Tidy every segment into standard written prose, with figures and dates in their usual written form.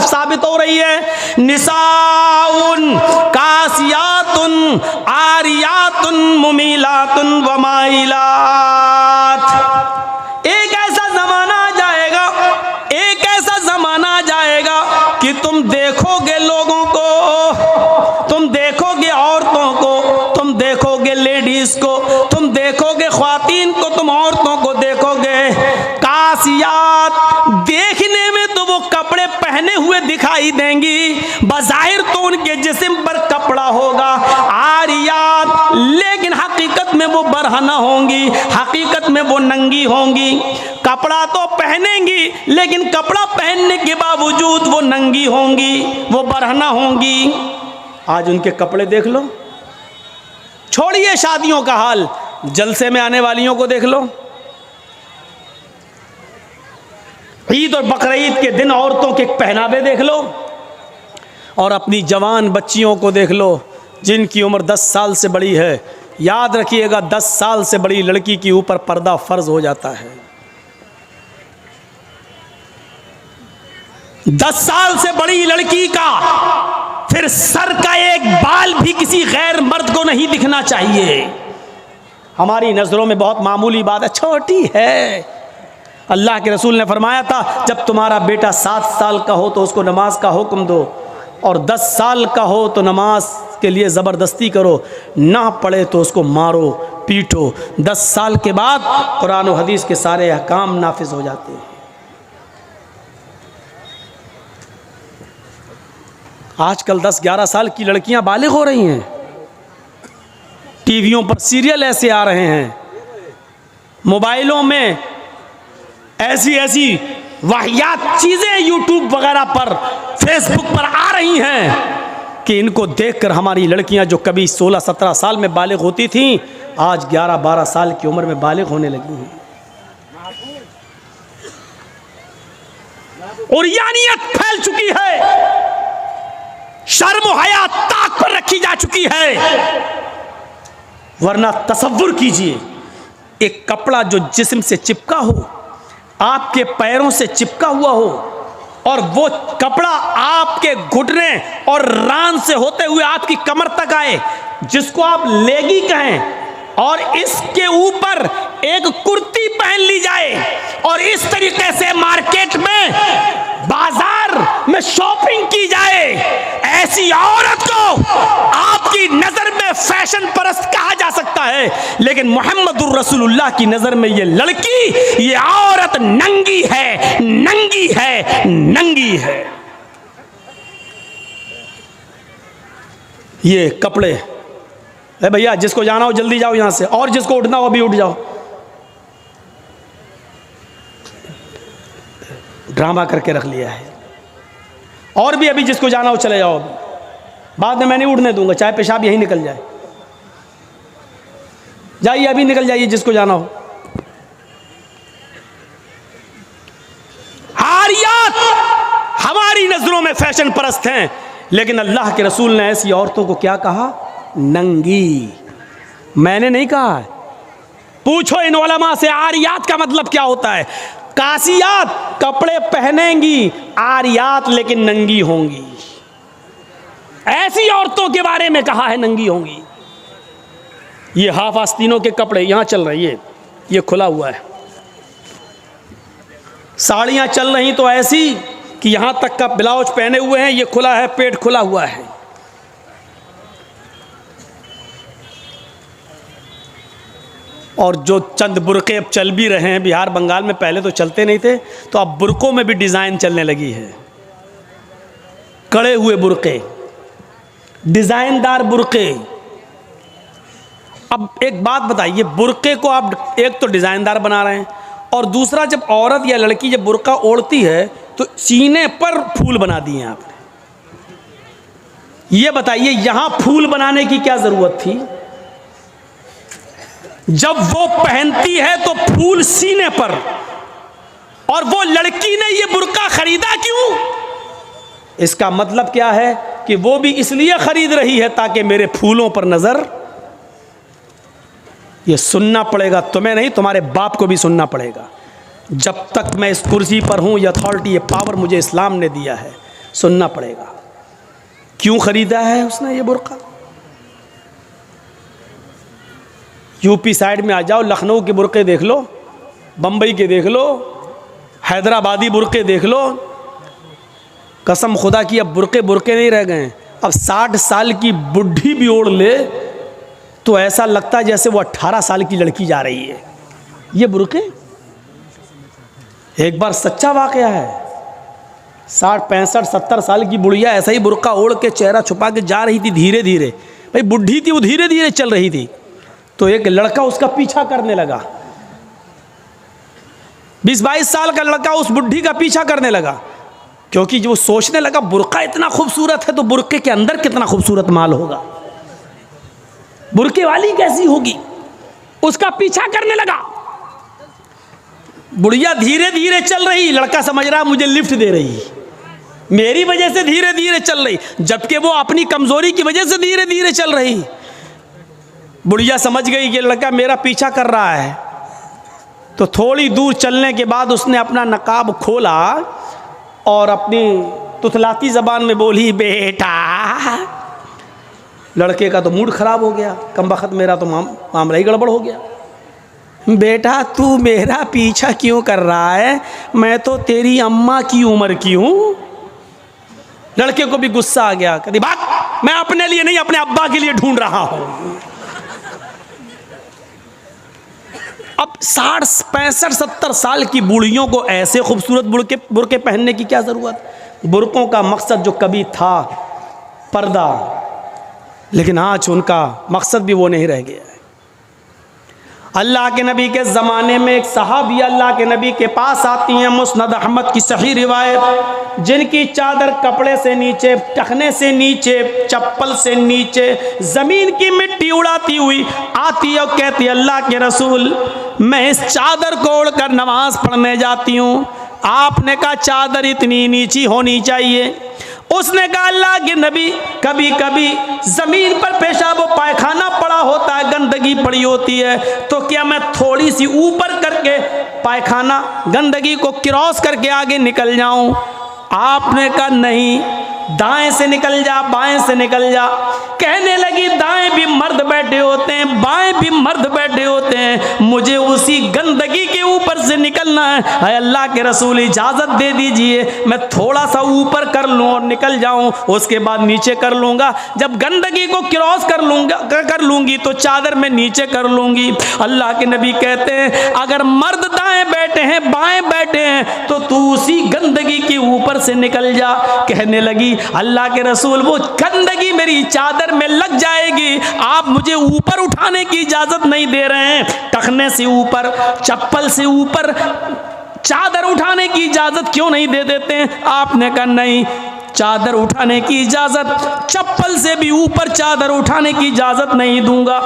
साबित हो रही है। निसाउन कासियातुन आरियातुन मुमीलातुन वमाइलात। एक ऐसा जमाना आ जाएगा, एक ऐसा जमाना आ जाएगा कि तुम देखोगे लोगों को, तुम देखोगे औरतों को, तुम देखोगे लेडीज को, तुम देखोगे ख्वातीन को, तुम औरतों को देखोगे कासियात, देखने में तो वो कपड़े पहने हुए दिखाई देंगी, बज़ाहिर तो उनके जिस्म पर कपड़ा होगा। आरियात, लेकिन हकीकत में वो बरहना होंगी, हकीकत में वो नंगी होंगी। कपड़ा तो पहनेंगी लेकिन कपड़ा पहनने के बावजूद वो नंगी होंगी, वो बरहना होंगी। आज उनके कपड़े देख लो, छोड़िए शादियों का हाल, जलसे में आने वालियों को देख लो। ईद और बकरीद के दिन औरतों के पहनावे देख लो, और अपनी जवान बच्चियों को देख लो जिनकी उम्र 10 साल से बड़ी है। याद रखिएगा, 10 साल से बड़ी लड़की के ऊपर पर्दा फर्ज हो जाता है। 10 साल से बड़ी लड़की का फिर सर का एक बाल भी किसी गैर मर्द को नहीं दिखना चाहिए। हमारी नजरों में बहुत मामूली बात है, छोटी है। अल्लाह के रसूल ने फरमाया था, जब तुम्हारा बेटा 7 साल का हो तो उसको नमाज का हुक्म दो, और 10 साल का हो तो नमाज के लिए ज़बरदस्ती करो, ना पढ़े तो उसको मारो पीटो। 10 साल के बाद कुरान और हदीस के सारे अहकाम नाफिज हो जाते हैं। आजकल 10-11 साल की लड़कियां बालिग हो रही हैं। टीवियों पर सीरियल ऐसे आ रहे हैं, मोबाइलों में ऐसी ऐसी वाहियात चीज़ें यूट्यूब वगैरह पर, फेसबुक पर आ रही हैं कि इनको देखकर हमारी लड़कियां जो कभी 16-17 साल में बालिग होती थीं, आज 11-12 साल की उम्र में बालिग होने लगी हैं। और यानियत फैल चुकी है, शर्म हया ताक पर रखी जा चुकी है। वरना तसव्वुर कीजिए, एक कपड़ा जो जिस्म से चिपका हो, आपके पैरों से चिपका हुआ हो, और वो कपड़ा आपके घुटने और रान से होते हुए आपकी कमर तक आए, जिसको आप लेगी कहें, और इसके ऊपर एक कुर्ती पहन ली जाए, और इस तरीके से मार्केट में, बाजार में शॉपिंग की जाए, ऐसी औरत को आपकी नजर में फैशन परस्त कहा जा सकता है। लेकिन मुहम्मदुर रसूलुल्लाह की नजर में ये लड़की, ये औरत नंगी है, नंगी है, नंगी है। ये कपड़े, अरे भैया जिसको जाना हो जल्दी जाओ यहां से, और जिसको उठना हो अभी उठ जाओ। ड्रामा करके रख लिया है। और भी अभी जिसको जाना हो चले जाओ, अभी बाद में मैं नहीं उठने दूंगा, चाहे पेशाब यहीं निकल जाए। जाइए अभी निकल जाइए जिसको जाना हो। आरियात हमारी नजरों में फैशन परस्त हैं, लेकिन अल्लाह के रसूल ने ऐसी औरतों को क्या कहा? नंगी। मैंने नहीं कहा, पूछो इन उलमा से आरियात का मतलब क्या होता है। कासियात कपड़े पहनेंगी, आरियात लेकिन नंगी होंगी। ऐसी औरतों के बारे में कहा है नंगी होंगी। ये हाफ आस्तीनों के कपड़े यहां चल रही है, ये खुला हुआ है। साड़ियां चल रही तो ऐसी कि यहां तक का ब्लाउज पहने हुए हैं, ये खुला है, पेट खुला हुआ है। और जो चंद बुरके अब चल भी रहे हैं बिहार बंगाल में, पहले तो चलते नहीं थे, तो अब बुरकों में भी डिज़ाइन चलने लगी है। कड़े हुए बुरके, डिज़ाइनदार बुरके। अब एक बात बताइए, बुरके को आप एक तो डिज़ाइनदार बना रहे हैं, और दूसरा जब औरत या लड़की जब बुरका ओढ़ती है तो सीने पर फूल बना दिए हैं आपने। ये बताइए यहां फूल बनाने की क्या ज़रूरत थी? जब वो पहनती है तो फूल सीने पर, और वो लड़की ने ये बुर्का खरीदा क्यों? इसका मतलब क्या है कि वो भी इसलिए खरीद रही है ताकि मेरे फूलों पर नजर। ये सुनना पड़ेगा तुम्हें नहीं, तुम्हारे बाप को भी सुनना पड़ेगा। जब तक मैं इस कुर्सी पर हूं, ये अथॉरिटी, ये पावर मुझे इस्लाम ने दिया है। सुनना पड़ेगा। क्यों खरीदा है उसने ये बुर्का? यूपी साइड में आ जाओ, लखनऊ के बुर्के देख लो, बम्बई के देख लो, हैदराबादी बुर्के देख लो। कसम खुदा की अब बुर्के बुर्के नहीं रह गए। अब 60 साल की बुढ़ी भी ओढ़ ले तो ऐसा लगता है जैसे वो 18 साल की लड़की जा रही है। ये बुर्के एक बार सच्चा वाकया है। 60, 65, 70 साल की बुढ़िया ऐसा ही बुर्का ओढ़ के चेहरा छुपा के जा रही थी धीरे धीरे। भाई बुढ़ी थी वो, धीरे धीरे चल रही थी, तो एक लड़का उसका पीछा करने लगा। 20-22 साल का लड़का उस बुढ़ी का पीछा करने लगा, क्योंकि जो सोचने लगा बुर्का इतना खूबसूरत है तो बुर्के के अंदर कितना खूबसूरत माल होगा, बुर्के वाली कैसी होगी। उसका पीछा करने लगा। बुढ़िया धीरे धीरे चल रही, लड़का समझ रहा मुझे लिफ्ट दे रही, मेरी वजह से धीरे धीरे चल रही, जबकि वो अपनी कमजोरी की वजह से धीरे धीरे चल रही। बुढ़िया समझ गई कि लड़का मेरा पीछा कर रहा है, तो थोड़ी दूर चलने के बाद उसने अपना नकाब खोला और अपनी तुतलाती जबान में बोली, बेटा। लड़के का तो मूड खराब हो गया, कमबख्त मेरा तो मामला ही गड़बड़ हो गया। बेटा तू मेरा पीछा क्यों कर रहा है, मैं तो तेरी अम्मा की उम्र की हूँ। लड़के को भी गुस्सा आ गया, कहती बात मैं अपने लिए नहीं अपने अब्बा के लिए ढूंढ रहा हूँ। अब 60, 65, 70 साल की बूढ़ियों को ऐसे खूबसूरत बुर्के पहनने की क्या ज़रूरत। बुर्कों का मकसद जो कभी था पर्दा, लेकिन आज उनका मकसद भी वो नहीं रह गया है। अल्लाह के नबी के ज़माने में एक सहाबी अल्लाह के नबी के पास आती हैं, मुस्नद अहमद की सही रिवायत, जिनकी चादर कपड़े से नीचे, टखने से नीचे, चप्पल से नीचे ज़मीन की मिट्टी उड़ाती हुई आती और कहती, अल्लाह के रसूल मैं इस चादर को ओढ़कर नमाज पढ़ने जाती हूँ। आपने कहा चादर इतनी नीची होनी चाहिए। उसने कहा अल्लाह के नबी कभी कभी ज़मीन पर पेशाब व पायखाना पड़ा होता है, गंदगी पड़ी होती है, तो क्या मैं थोड़ी सी ऊपर करके पायखाना गंदगी को क्रॉस करके आगे निकल जाऊं? आपने कहा नहीं, दाएं से निकल जा, बाएं से निकल जा। कहने लगी दाएं भी मर्द बैठे होते हैं, बाएं भी मर्द बैठे होते हैं, मुझे उसी गंदगी के ऊपर से निकलना है। हाय अल्लाह के रसूल इजाज़त दे दीजिए, मैं थोड़ा सा ऊपर कर लूँ और निकल जाऊँ, उसके बाद नीचे कर लूँगा। जब गंदगी को क्रॉस कर लूँगी तो चादर में नीचे कर लूँगी। अल्लाह के नबी कहते हैं अगर मर्द दाएं बैठे हैं, बाएं बैठे हैं, तो तू उसी गंदगी के ऊपर से निकल जा। कहने लगी अल्लाह के रसूल वो गंदगी मेरी चादर में लग जाएगी, आप मुझे ऊपर उठाने की इजाजत नहीं दे रहे हैं। टखने से ऊपर, चप्पल से ऊपर चादर उठाने की इजाजत क्यों नहीं दे देते हैं? आपने कहा नहीं, चादर उठाने की इजाजत, चप्पल से भी ऊपर चादर उठाने की इजाजत नहीं दूंगा।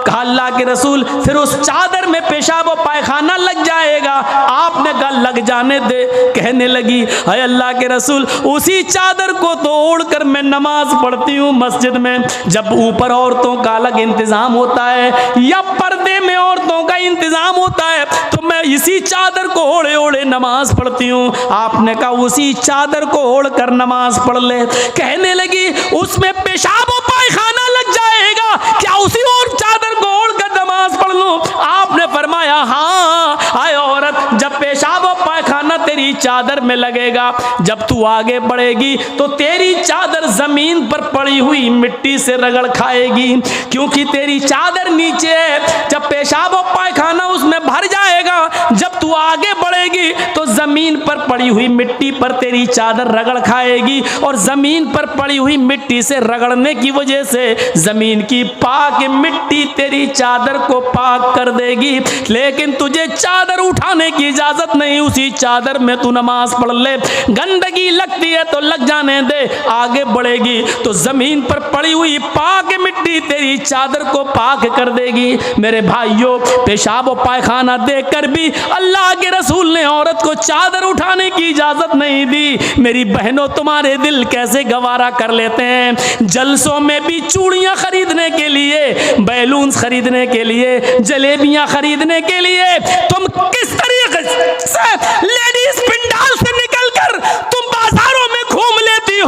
कहा अल्लाह के रसूल फिर उस चादर में पेशाब और पायखाना लग जाएगा। आपने कहा लग जाने दे। कहने लगी हाय अल्लाह के रसूल उसी चादर को तो ओढ़कर मैं नमाज पढ़ती हूँ मस्जिद में। जब ऊपर औरतों का अलग इंतजाम होता है या पर्दे में औरतों का इंतजाम होता है तो मैं इसी चादर को ओढ़े ओढ़े नमाज पढ़ती हूँ। आपने कहा उसी चादर को ओढ़कर नमाज पढ़ ले। कहने लगी उसमें पेशाब और पायखाना लग जाएगा, क्या उसी और चादर को ओढ़कर नमाज पढ़ लूं? आपने फरमाया हाँ। आए औरत, जब पेशाब और पायखाना तेरी चादर में लगेगा, जब तू आगे बढ़ेगी तो तेरी चादर जमीन पर पड़ी हुई मिट्टी से रगड़ खाएगी, क्योंकि तेरी चादर नीचे है। जब पेशाब और पायखाना उसमें भर जाएगा, जब तू आगे बढ़ेगी तो जमीन पर पड़ी हुई मिट्टी पर तेरी चादर रगड़ खाएगी, और जमीन पर पड़ी हुई मिट्टी से रगड़ने की वजह से जमीन की पाक मिट्टी तेरी चादर को पाक कर देगी। लेकिन तुझे चादर उठाने की इजाजत नहीं, उसी चादर में तू नमाज पढ़ ले। गंदगी लगती है तो लग जाने दे, आगे बढ़ेगी तो जमीन पर पड़ी हुई पाक मिट्टी तेरी चादर को पाक कर देगी। मेरे भाइयों, पेशाब और पायखाना देखकर भी अल्लाह के रसूल ने औरत को चादर उठाने की इजाजत नहीं दी। मेरी बहनों, तुम्हारे दिल कैसे गवारा कर लेते हैं। जलसों में भी चूड़ियां खरीदने के लिए, बैलून्स खरीदने के लिए, जलेबियां खरीदने के लिए तुम किस तरीके से लेडीज पिंडाल से निकलकर तुम बाजारों में घूम लेती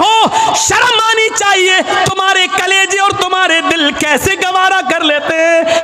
कैसे गवारा कर लेते हैं।